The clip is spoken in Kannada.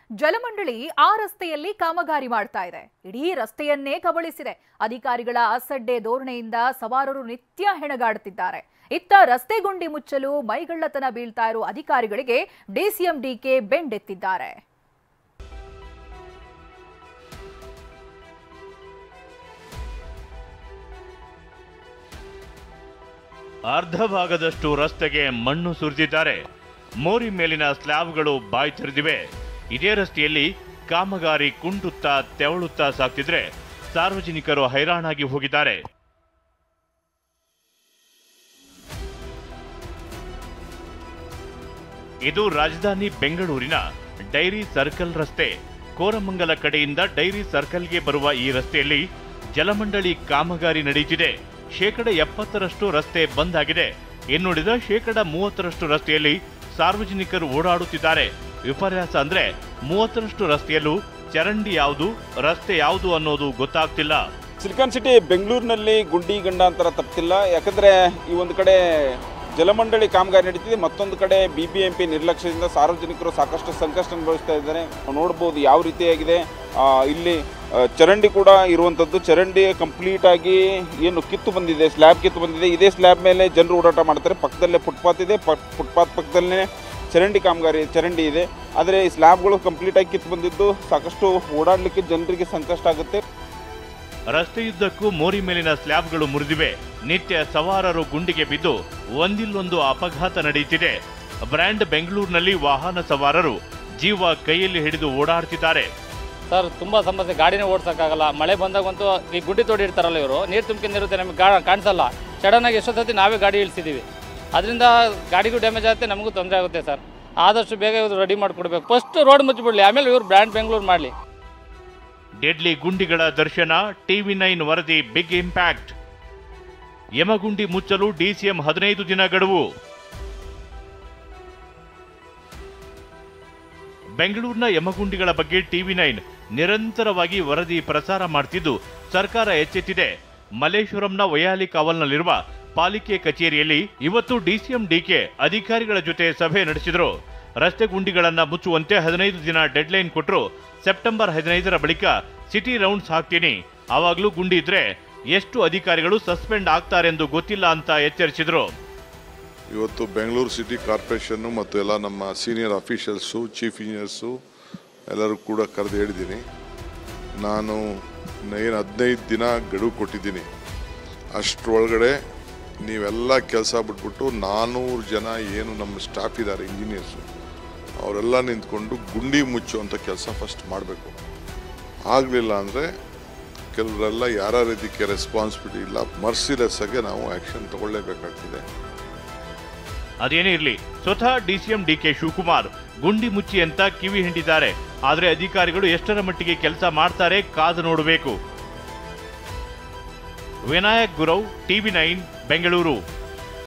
ಜಲಮಂಡಳಿ ಆ ರಸ್ತೆಯಲ್ಲಿ ಕಾಮಗಾರಿ ಮಾಡ್ತಾ ಇದೆ. ಇಡೀ ರಸ್ತೆಯನ್ನೇ ಕಬಳಿಸಿದೆ. ಅಧಿಕಾರಿಗಳ ಅಸಡ್ಡೆ ಧೋರಣೆಯಿಂದ ಸವಾರರು ನಿತ್ಯ ಹೆಣಗಾಡುತ್ತಿದ್ದಾರೆ. ಇತ್ತ ರಸ್ತೆ ಗುಂಡಿ ಮುಚ್ಚಲು ಮೈಗಳ್ಳತನ ಬೀಳ್ತಾ ಇರೋ ಅಧಿಕಾರಿಗಳಿಗೆ ಡಿಸಿಎಂ ಡಿಕೆ ಬೆಂಡೆತ್ತಿದ್ದಾರೆ. ಅರ್ಧ ಭಾಗದಷ್ಟು ರಸ್ತೆಗೆ ಮಣ್ಣು ಸುರಿದಿದ್ದಾರೆ. ಮೋರಿ ಮೇಲಿನ ಸ್ಲ್ಯಾಬ್ಗಳು ಬಾಯಿ ತೆರೆದಿವೆ. ಇದೇ ರಸ್ತೆಯಲ್ಲಿ ಕಾಮಗಾರಿ ಕುಂಟುತ್ತಾ ತೆವಳುತ್ತಾ ಸಾಗ್ತಿದ್ರೆ ಸಾರ್ವಜನಿಕರು ಹೈರಾಣಾಗಿ ಹೋಗಿದ್ದಾರೆ. ಇದು ರಾಜಧಾನಿ ಬೆಂಗಳೂರಿನ ಡೈರಿ ಸರ್ಕಲ್ ರಸ್ತೆ. ಕೋರಮಂಗಲ ಕಡೆಯಿಂದ ಡೈರಿ ಸರ್ಕಲ್ಗೆ ಬರುವ ಈ ರಸ್ತೆಯಲ್ಲಿ ಜಲಮಂಡಳಿ ಕಾಮಗಾರಿ ನಡೆಯುತ್ತಿದೆ. 70% ರಸ್ತೆ ಬಂದ್ ಆಗಿದೆ. ಇನ್ನುಳಿದ 30% ರಸ್ತೆಯಲ್ಲಿ ಸಾರ್ವಜನಿಕರು ಓಡಾಡುತ್ತಿದ್ದಾರೆ. ವಿಪರ್ಯಾಸ ಅಂದ್ರೆ 30% ರಸ್ತೆಯಲ್ಲೂ ಚರಂಡಿ ಯಾವುದು ರಸ್ತೆ ಯಾವುದು ಅನ್ನೋದು ಗೊತ್ತಾಗ್ತಿಲ್ಲ. ಸಿಲಿಕಾನ್ ಸಿಟಿ ಬೆಂಗಳೂರಿನಲ್ಲಿ ಗುಂಡಿ ಗಂಡಾಂತರ ತಪ್ಪಿಲ್ಲ. ಯಾಕಂದ್ರೆ ಈ ಒಂದು ಕಡೆ ಜಲಮಂಡಳಿ ಕಾಮಗಾರಿ ನಡೀತಿದೆ, ಮತ್ತೊಂದು ಕಡೆ ಬಿಬಿಎಂಪಿ ನಿರ್ಲಕ್ಷ್ಯದಿಂದ ಸಾರ್ವಜನಿಕರು ಸಾಕಷ್ಟು ಸಂಕಷ್ಟ ಅನುಭವಿಸ್ತಾ ಇದ್ದಾರೆ. ನೋಡ್ಬೋದು ಯಾವ ರೀತಿಯಾಗಿದೆ. ಇಲ್ಲಿ ಚರಂಡಿ ಕೂಡ ಇರುವಂಥದ್ದು. ಚರಂಡಿ ಕಂಪ್ಲೀಟ್ ಆಗಿ ಏನು ಕಿತ್ತು ಬಂದಿದೆ, ಸ್ಲ್ಯಾಬ್ ಕಿತ್ತು ಬಂದಿದೆ. ಇದೇ ಸ್ಲ್ಯಾಬ್ ಮೇಲೆ ಜನರು ಓಡಾಟ ಮಾಡ್ತಾರೆ. ಪಕ್ಕದಲ್ಲೇ ಫುಟ್ಪಾತ್ ಇದೆ, ಫುಟ್ಪಾತ್ ಪಕ್ಕದಲ್ಲೇ ಚರಂಡಿ ಇದೆ. ಆದರೆ ಈ ಸ್ಲ್ಯಾಬ್ಗಳು ಕಂಪ್ಲೀಟಾಗಿ ಕಿತ್ತು ಬಂದಿದ್ದು ಸಾಕಷ್ಟು ಓಡಾಡಲಿಕ್ಕೆ ಜನರಿಗೆ ಸಂಕಷ್ಟ ಆಗುತ್ತೆ. ರಸ್ತೆಯುದ್ದಕ್ಕೂ ಮೋರಿ ಮೇಲಿನ ಸ್ಲ್ಯಾಬ್ಗಳು ಮುರಿದಿವೆ. ನಿತ್ಯ ಸವಾರರು ಗುಂಡಿಗೆ ಬಿದ್ದು ಒಂದಿಲ್ಲೊಂದು ಅಪಘಾತ ನಡೆಯುತ್ತಿದೆ. ಬ್ರ್ಯಾಂಡ್ ಬೆಂಗಳೂರಿನಲ್ಲಿ ವಾಹನ ಸವಾರರು ಜೀವ ಕೈಯಲ್ಲಿ ಹಿಡಿದು ಓಡಾಡ್ತಿದ್ದಾರೆ. ಸರ್ ತುಂಬಾ ಸಮಸ್ಯೆ, ಗಾಡಿನೇ ಓಡಿಸೋಕ್ಕಾಗಲ್ಲ. ಮಳೆ ಬಂದಾಗಂತೂ ಈ ಗುಂಡಿ ತೋಡಿರ್ತಾರಲ್ಲ ಇವರು, ನೀರು ತುಂಬಿಕೊಂಡಿರುತ್ತೆ, ನಮಗೆ ಕಾಣಿಸಲ್ಲ. ಸಡನ್ ಆಗಿ ಎಷ್ಟೋ ಸತಿ ನಾವೇ ಗಾಡಿ ಇಳಿಸಿದ್ದೀವಿ. ಅದರಿಂದ ಗಾಡಿಗೂ ಡ್ಯಾಮೇಜ್ ಆಗುತ್ತೆ, ನಮಗೂ ತೊಂದರೆ ಆಗುತ್ತೆ. ಸರ್ ಆದಷ್ಟು ಬೇಗ ಇವರು ರೆಡಿ ಮಾಡಿಕೊಡ್ಬೇಕು. ಫಸ್ಟ್ ರೋಡ್ ಮುಚ್ಚಿಬಿಡಲಿ, ಆಮೇಲೆ ಇವರು ಬ್ರ್ಯಾಂಡ್ ಬೆಂಗಳೂರು ಮಾಡಲಿ. ಡೆಡ್ಲಿ ಗುಂಡಿಗಳ ದರ್ಶನ. TV9 ವರದಿ ಬಿಗ್ ಇಂಪ್ಯಾಕ್ಟ್. ಯಮಗುಂಡಿ ಮುಚ್ಚಲು ಡಿಸಿಎಂ 15 ದಿನ ಗಡುವು. ಬೆಂಗಳೂರಿನ ಯಮಗುಂಡಿಗಳ ಬಗ್ಗೆ TV9 ನಿರಂತರವಾಗಿ ವರದಿ ಪ್ರಸಾರ ಮಾಡುತ್ತಿದ್ದು ಸರ್ಕಾರ ಎಚ್ಚೆತ್ತಿದೆ. ಮಲ್ಲೇಶ್ವರಂನ ವಯಾಲಿ ಕಾವಲ್ನಲ್ಲಿರುವ ಪಾಲಿಕೆ ಕಚೇರಿಯಲ್ಲಿ ಇವತ್ತು ಡಿಸಿಎಂ ಡಿಕೆ ಅಧಿಕಾರಿಗಳ ಜೊತೆ ಸಭೆ ನಡೆಸಿದರು. ರಸ್ತೆ ಗುಂಡಿಗಳನ್ನು ಮುಚ್ಚುವಂತೆ 15 ದಿನ ಡೆಡ್ಲೈನ್ ಕೊಟ್ಟರು. ಸೆಪ್ಟೆಂಬರ್ 15ರ ಬಳಿಕ ಸಿಟಿ ರೌಂಡ್ಸ್ ಹಾಕ್ತೀನಿ, ಆವಾಗಲೂ ಗುಂಡಿ ಇದ್ರೆ ಎಷ್ಟು ಅಧಿಕಾರಿಗಳು ಸಸ್ಪೆಂಡ್ ಆಗ್ತಾರೆಂದು ಗೊತ್ತಿಲ್ಲ ಅಂತ ಎಚ್ಚರಿಸಿದರು. ಇವತ್ತು ಬೆಂಗಳೂರು ಸಿಟಿ ಕಾರ್ಪೊರೇಷನ್ ಮತ್ತು ಎಲ್ಲ ನಮ್ಮ ಸೀನಿಯರ್ ಅಫಿಷಿಯಲ್ಸು, ಚೀಫ್ ಇಂಜಿನಿಯರ್ಸು ಎಲ್ಲರೂ ಕೂಡ ಕರೆದು ಹೇಳಿದ್ದೀನಿ. ನಾನು 15 ದಿನ ಗಡುವು ಕೊಟ್ಟಿದ್ದೀನಿ. ಅಷ್ಟರೊಳಗಡೆ ನೀವೆಲ್ಲ ಕೆಲಸ ಬಿಟ್ಬಿಟ್ಟು 400 ಜನ ಏನು ನಮ್ಮ ಸ್ಟಾಫ್ ಇದ್ದಾರೆ ಇಂಜಿನಿಯರ್ಸು, ಅವರೆಲ್ಲ ನಿಂತ್ಕೊಂಡು ಗುಂಡಿ ಮುಚ್ಚುವಂಥ ಕೆಲಸ ಫಸ್ಟ್ ಮಾಡಬೇಕು. ಆಗಲಿಲ್ಲ ಅಂದರೆ ಕೆಲವರೆಲ್ಲ ಯಾರ್ಯಾರು ಇದಕ್ಕೆ ರೆಸ್ಪಾನ್ಸಿಬಿಲಿಟಿ ಇಲ್ಲ, ಮರ್ಸಿಲೆಸ್ ಆಗಿ ನಾವು ಆ್ಯಕ್ಷನ್ ತಗೊಳ್ಳೇಬೇಕಾಗ್ತದೆ. ಅದೇನೇ ಇರಲಿ, ಸ್ವತಃ ಡಿಸಿಎಂ ಡಿಕೆ ಶಿವಕುಮಾರ್ ಗುಂಡಿ ಮುಚ್ಚಿ ಅಂತ ಕಿವಿ ಹಿಂಡಿದ್ದಾರೆ. ಆದರೆ ಅಧಿಕಾರಿಗಳು ಎಷ್ಟರ ಮಟ್ಟಿಗೆ ಕೆಲಸ ಮಾಡ್ತಾರೆ ಕಾದು ನೋಡಬೇಕು. ವಿನಾಯಕ್ ಗುರವ್, TV9 ಬೆಂಗಳೂರು.